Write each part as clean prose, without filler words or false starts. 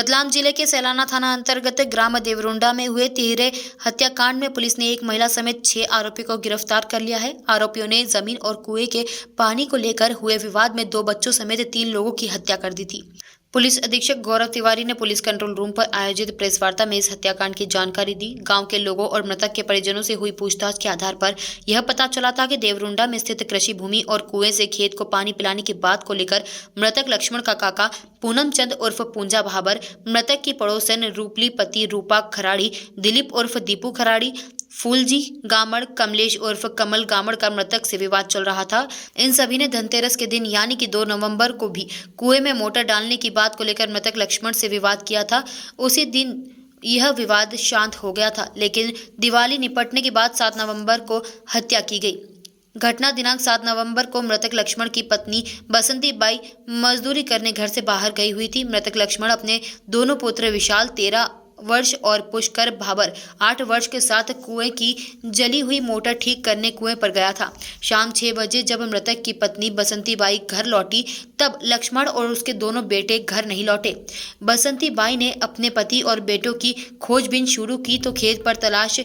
रतलाम जिले के सैलाना थाना अंतर्गत ग्राम देवरुंडा में हुए तिहरे हत्याकांड में पुलिस ने एक महिला समेत 6 आरोपियों को गिरफ्तार कर लिया है। आरोपियों ने जमीन और कुएं के पानी को लेकर हुए विवाद में 2 बच्चों समेत 3 लोगों की हत्या कर दी थी। पुलिस अधीक्षक गौरव तिवारी ने पुलिस कंट्रोल रूम पर आयोजित प्रेस वार्ता में इस हत्याकांड की जानकारी दी। गांव के लोगों और मृतक के परिजनों से हुई पूछताछ के आधार पर यह पता चला था कि देवरुंडा में स्थित कृषि भूमि और कुएं से खेत को पानी पिलाने की बात को लेकर मृतक लक्ष्मण का काका पूनम चंद उर्फ पूंजा भाबर, मृतक की पड़ोसन रूपली पति रूपा खराड़ी, दिलीप उर्फ दीपू खराड़ी, फूलजी गामड़, कमलेश उर्फ कमल गामड़ का मृतक से विवाद चल रहा था। इन सभी ने धनतेरस के दिन यानी कि 2 नवंबर को भी कुएं में मोटर डालने की बात को लेकर मृतक लक्ष्मण से विवाद किया था। उसी दिन यह विवाद शांत हो गया था, लेकिन दिवाली निपटने के बाद 7 नवंबर को हत्या की गई। घटना दिनांक 7 नवंबर को मृतक लक्ष्मण की पत्नी बसंती बाई मजदूरी करने घर से बाहर गई हुई थी। मृतक लक्ष्मण अपने दोनों पुत्र विशाल 13 वर्ष और पुष्कर भाबर 8 वर्ष के साथ कुएं की जली हुई मोटर ठीक करने कुएं पर गया था। शाम 6 बजे जब मृतक की पत्नी बसंती बाई घर लौटी तब लक्ष्मण और उसके दोनों बेटे घर नहीं लौटे। बसंती बाई ने अपने पति और बेटों की खोजबीन शुरू की तो खेत पर तलाश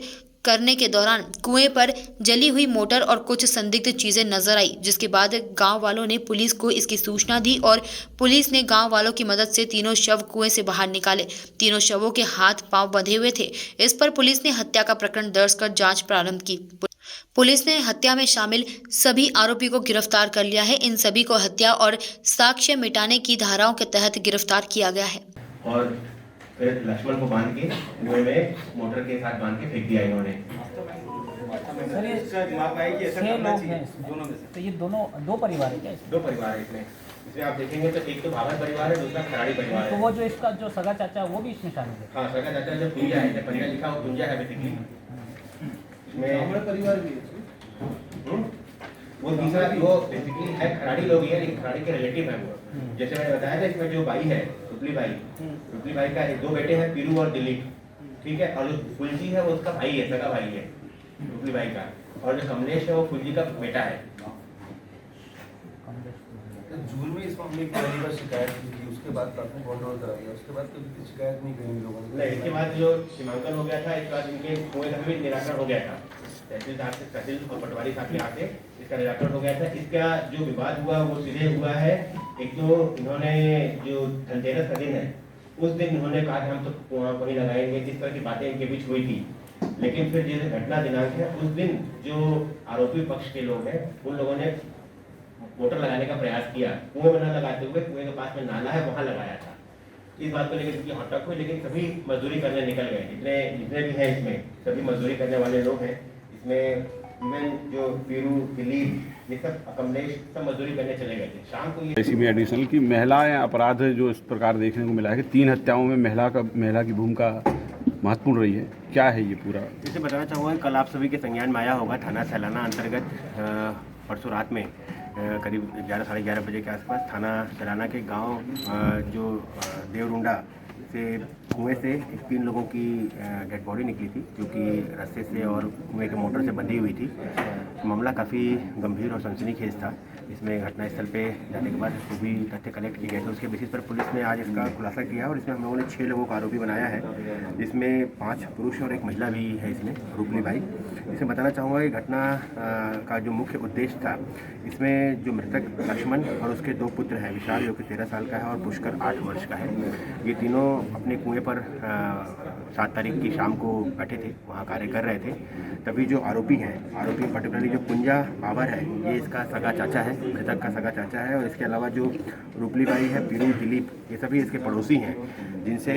करने के दौरान कुएं पर जली हुई मोटर और कुछ संदिग्ध चीजें नजर आई, जिसके बाद गांव वालों ने पुलिस को इसकी सूचना दी और पुलिस ने गांव वालों की मदद से तीनों शव कुएं से बाहर निकाले। तीनों शवों के हाथ पांव बंधे हुए थे। इस पर पुलिस ने हत्या का प्रकरण दर्ज कर जांच प्रारंभ की। पुलिस ने हत्या में शामिल सभी आरोपियों को गिरफ्तार कर लिया है। इन सभी को हत्या और साक्ष्य मिटाने की धाराओं के तहत गिरफ्तार किया गया है। और फिर लक्ष्मण को बांध के कुएं में मोटर के साथ बांध के फेंक दिया इन्होंने। सर ये लोग हैं दोनों में से, तो ये दोनों 2 परिवार है क्या? 2 परिवार है इसमें आप देखेंगे तो एक तो भावर परिवार है, दूसरा खराड़ी परिवार है। तो वो जो इसका जो सगा चाचा है वो भी इसमें शामिल है? हाँ, सगा चाचा जो पुंजा है, पंजा लिखा वो पुंजा है बेसिकली। इसमें परिवार भी है। वो तीसरा वो बेसिकली है खराड़ी लोग ही है, लेकिन खराड़ी के रिलेटिव है वो। जैसे मैंने बताया था इसमें जो बाई है रूपली बाई का 2 बेटे हैं, पीरू और दिलीप, ठीक है। और जो फुलजी है वो उसका भाई है, सगा भाई है रूपली बाई का। और जो कमलेश है वो फुलजी का बेटा है। जून में इस मामले की पहली बार शिकायत की थी, उसके बाद काफी बॉन्डोल करा गया, उसके बाद कभी की शिकायत नहीं करी इन लोगों ने। नहीं, इसके बाद जो सीमांकन हो गया था, इसके बाद इनके कुएं का भी निराकरण हो गया था। तहसील और पटवारी साहब के यहाँ से इसका निराकरण हो गया था। इसका जो विवाद हुआ वो सीधे हुआ है। एक तो इन्होंने जो धनतेरस का दिन है उस दिन इन्होंने कहा कि हम तो कुआं को ही लगाएंगे, इस तरह की बातें इनके बीच हुई थी। लेकिन फिर जैसे घटना दिनांक है उस दिन जो आरोपी पक्ष के लोग हैं उन लोगों ने मोटर लगाने का प्रयास किया, कुएं में न लगाते हुए कुएं के पास में नाला है वहां लगाया था। इस बात को लेकर इनकी हटक हुई, लेकिन सभी मजदूरी करने निकल गए। जितने भी हैं इसमें सभी मजदूरी करने वाले लोग हैं। इसमें इवन जो पीरू दिलीप ये सब कमलेश सब मजदूरी करने चले गए थे। शाम को इसी में एडिशनल की महिलाएं अपराध जो इस प्रकार देखने को मिला है कि 3 हत्याओं में महिला की भूमिका महत्वपूर्ण रही है। क्या है ये पूरा? जैसे बताना चाहूँगा, कल आप सभी के संज्ञान में आया होगा थाना सैलाना अंतर्गत परसों रात में करीब 11 साढ़े 11 बजे के आसपास थाना सैलाना के गांव जो देवरुंडा से कुएं से 3 लोगों की डेड बॉडी निकली थी, जो कि रस्से से और कुएं के मोटर से बंधी हुई थी। मामला काफ़ी गंभीर और सनसनीखेज था। इसमें घटनास्थल पे जाने के बाद जो भी तथ्य कलेक्ट किए गए थे उसके बेसिस पर पुलिस ने आज इसका खुलासा किया और इसमें हम लोगों ने 6 लोगों को आरोपी बनाया है, जिसमें 5 पुरुष और 1 महिला भी है इसमें, रूपली बाई। इसमें बताना चाहूँगा कि घटना का जो मुख्य उद्देश्य था, इसमें जो मृतक लक्ष्मण और उसके 2 पुत्र हैं, विशाल जो कि 13 साल का है और पुष्कर 8 वर्ष का है, ये तीनों अपने कुएं पर 7 तारीख की शाम को बैठे थे, वहाँ कार्य कर रहे थे। तभी जो आरोपी पर्टिकुलरली जो पुंजा बाबर है, ये इसका सगा चाचा है, मृतक का सगा चाचा है। और इसके अलावा जो रूपली बाई है, पीरू, दिलीप, ये सभी इसके पड़ोसी हैं, जिनसे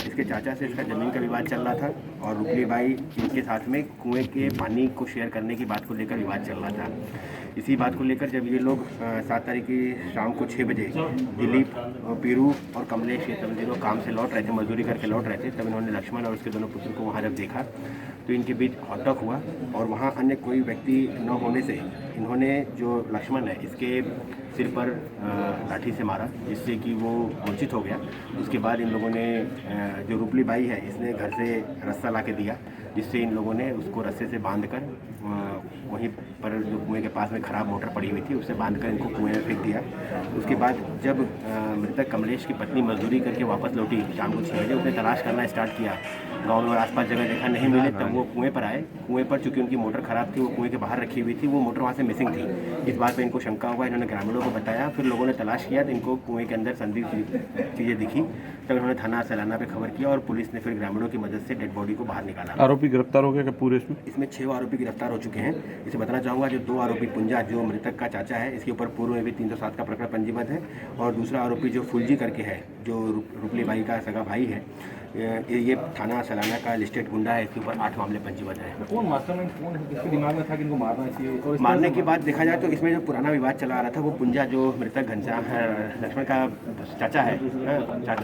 इसके चाचा से इसका ज़मीन का विवाद चल रहा था। और रूपली बाई इनके साथ में कुएं के पानी को शेयर करने की बात को लेकर विवाद चल रहा था। इसी बात को लेकर जब ये लोग 7 तारीख की शाम को 6 बजे दिलीप, पीरू और कमलेश ये सब दिनों काम से लौट रहे थे, मजदूरी करके लौट रहे थे, तब इन्होंने लक्ष्मण और उसके दोनों पुत्र को वहाँ जब देखा तो इनके बीच हॉटक हुआ और वहाँ अन्य कोई व्यक्ति न होने से इन्होंने जो लक्ष्मण है इसके सिर पर लाठी से मारा, जिससे कि वो मूर्छित हो गया। उसके बाद इन लोगों ने जो रूपली बाई है इसने घर से रस्सा ला के दिया, जिससे इन लोगों ने उसको रस्से से बांधकर वहीं पर जो कुएं के पास में ख़राब मोटर पड़ी हुई थी उससे बांधकर इनको कुएं में फेंक दिया। उसके बाद जब मृतक कमलेश की पत्नी मजदूरी करके वापस लौटी शाम को 6 बजे, उसने तलाश करना स्टार्ट किया गांव में और आसपास जगह देखा, नहीं मिले। तब वो कुएं पर आए। कुएं पर चूंकि उनकी मोटर ख़राब थी, वो कुएं के बाहर रखी हुई थी, वो मोटर वहाँ से मिसिंग थी। इस बात पर इनको शंका हुआ, इन्होंने ग्रामीणों को बताया। फिर लोगों ने तलाश किया तो इनको कुएं के अंदर संदिग्ध चीज़ें दिखी। तब इन्होंने थाना सैलाना पे खबर किया और पुलिस ने फिर ग्रामीणों की मदद से डेड बॉडी को बाहर निकाला। आरोपी गिरफ्तार हो गया क्या पूरे इसमें? इसमें 6 आरोपी गिरफ्तार हो चुके हैं। इसे बताना चाहूँगा, जो 2 आरोपी पुंजा जो मृतक का चाचा है, इसके ऊपर पूर्व में भी 307 का प्रकरण पंजीबद्ध है, और दूसरा आरोपी जो फुलजी करके है, जो रूपली बाई का सगा भाई है, ये थाना सैलाना का लिस्टेड गुंडा है, इसके ऊपर 8 मामले पंजीबद्ध है। कौन मास्टरमाइंड, कौन किसके दिमाग में था कि इनको मारना चाहिए? और मारने की बात देखा जाए तो इसमें जो पुराना विवाद चला आ रहा था, वो पुंजा जो मृतक घनश्याम लक्ष्मण का चाचा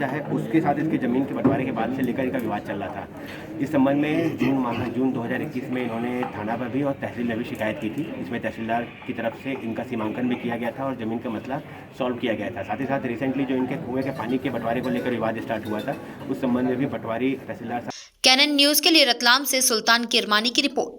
है, उसके साथ इसकी ज़मीन के बंटवारे के बाद से लेकर इनका विवाद चल रहा था। इस संबंध में जून 2021 में इन्होंने थाना पर भी और तहसील में भी शिकायत की थी। इसमें तहसीलदार की तरफ से इनका सीमांकन भी किया गया था और ज़मीन का मसला सॉल्व किया गया था। साथ ही साथ रिसेंटली जो इनके कुएं के पानी के बंटवारे को लेकर विवाद स्टार्ट हुआ था, उस संबंध में भी पटवारी तहसीलदार। कैनन न्यूज़ के लिए रतलाम से सुल्तान किरमानी की रिपोर्ट।